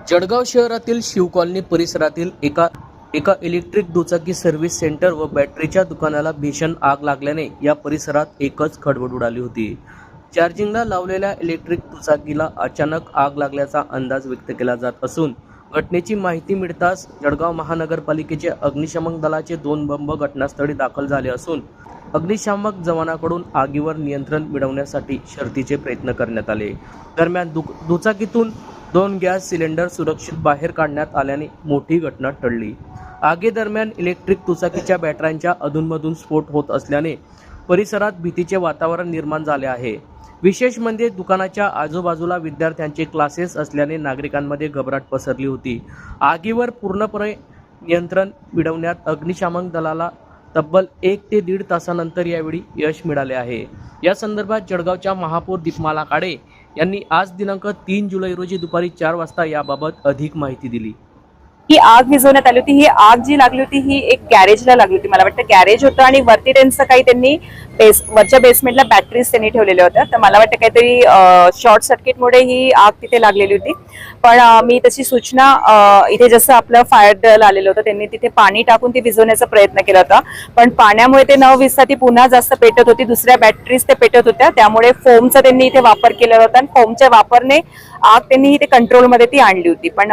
जळगाव शहरातील शिव कॉलनी परिसरातील एका इलेक्ट्रिक दुचाकी सर्व्हिस सेंटर व बॅटरीच्या दुकानाला भीषण आग लागल्याने या परिसरात एकच खळबळ उडाली होती। चार्जिंगला लावलेल्या इलेक्ट्रिक दुचाकीला अचानक आग लागल्याचा अंदाज व्यक्त केला जात असून घटनेची माहिती मिळताच जळगाव महानगरपालिकेचे अग्निशमन दलाचे 2 बंब घटनास्थळी दाखल झाले असून अग्निशामक जवानांकडून आगीवर नियंत्रण मिळवण्यासाठी शर्थीचे प्रयत्न करण्यात आले। दरम्यान दुचाकीतून 2 गॅस सिलेंडर सुरक्षित बाहेर काढण्यात आल्याने मोठी घटना टळली। आगीदरम्यान इलेक्ट्रिक दुचाकीच्या बॅटऱ्यांच्या अधूनमधून स्फोट होत असल्याने परिसरात भीतीचे वातावरण निर्माण झाले आहे। विशेष म्हणजे दुकानाच्या आजूबाजूला विद्यार्थ्यांचे क्लासेस असल्याने नागरिकांमध्ये घबराट पसरली होती। आगीवर पूर्णपणे नियंत्रण मिळवण्यात अग्निशामक दलाला तब्बल 1 ते 1.5 तासानंतर यावेळी यश मिळाले आहे। या संदर्भात जळगावच्या महापौर दीपमाला काळे यांनी आज दिनांक 3 जुलै रोजी दुपारी 4 वाजता याबाबत अधिक माहिती दिली। ही आग विझवण्यात आली होती। ही आग जी लागली होती ही एक गॅरेजला लागली होती। मला वाटतं गॅरेज होतं आणि वरती त्यांचं काही त्यांनी वरच्या बेसमेंटला बॅटरीज त्यांनी ठेवलेल्या होत्या। तर मला वाटतं काहीतरी शॉर्ट सर्किटमुळे ही आग तिथे लागलेली होती। पण मी तशी सूचना इथे जसं आपलं फायर दल आलेलं होतं त्यांनी तिथे पाणी टाकून ती विझवण्याचा प्रयत्न केला होता। पण पाण्यामुळे ते न विझता ती पुन्हा जास्त पेटत होती। दुसऱ्या बॅटरीज ते पेटत होत्या। त्यामुळे फोमचा त्यांनी इथे वापर केला होता आणि फोमच्या वापरने आग त्यांनी इथे कंट्रोलमध्ये ती आणली होती। पण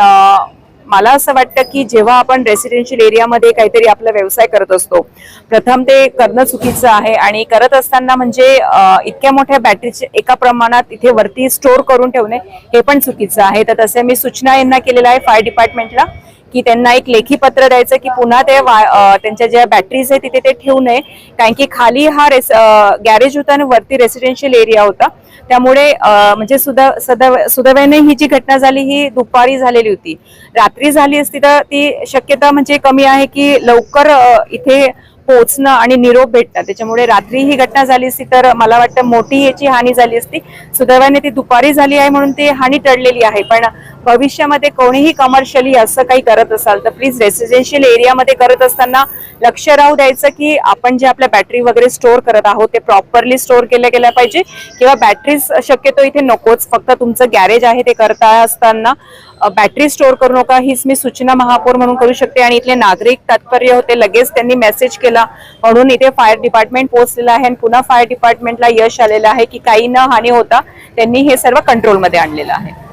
मला असं वाटतं की जेव्हा आपण रेसिडेन्शियल एरियामध्ये काहीतरी आपला व्यवसाय करत असतो प्रथम ते करणं चुकीचं आहे आणि करत असताना म्हणजे इतक्या मोठ्या बॅटरीचे एका प्रमाणात इथे वरती स्टोअर करून ठेवणे हे पण चुकीचं आहे। तर तसे मी सूचना यांना केलेल्या आहे फायर डिपार्टमेंटला की त्यांना एक लेखी पत्र द्यायचं की पुन्हा ते त्यांच्या ज्या बॅटरीज आहे तिथे ते ठेवू नये। कारण की खाली हा गॅरेज होता आणि वरती रेसिडेन्शियल एरिया होता। त्यामुळे म्हणजे सुदैवाने ही जी घटना झाली ही दुपारी झालेली होती। रात्री झाली असती तर ती शक्यता म्हणजे कमी आहे की लवकर इथे पोहोचणं आणि निरोप भेटणं। त्याच्यामुळे रात्री ही घटना झाली असती तर मला वाटतं मोठी याची हानी झाली असती। सुदैवाने ती दुपारी झाली आहे म्हणून ती हानी टळलेली आहे। पण भविष्यामध्ये कोणीही कमर्शियली असं काही करत असाल तर प्लीज रेसिडेन्शियल एरियामध्ये करत असताना लक्ष राहू द्यायचं की आपण जे आपल्या बॅटरी वगैरे स्टोअर करत आहोत ते प्रॉपरली स्टोअर केल्या गेल्या पाहिजे किंवा बॅटरीज शक्यतो इथे नकोच। फक्त तुमचं गॅरेज आहे ते करता असताना बॅटरी स्टोअर करू नका हीच मी सूचना महापौर म्हणून करू शकते। आणि इथले नागरिक तात्पर्य होते लगेच त्यांनी मेसेज केला म्हणून इथे फायर डिपार्टमेंट पोहोचलेलं आहे आणि पुन्हा फायर डिपार्टमेंटला यश आलेलं आहे की काही न हानी होता त्यांनी हे सर्व कंट्रोलमध्ये आणलेलं आहे।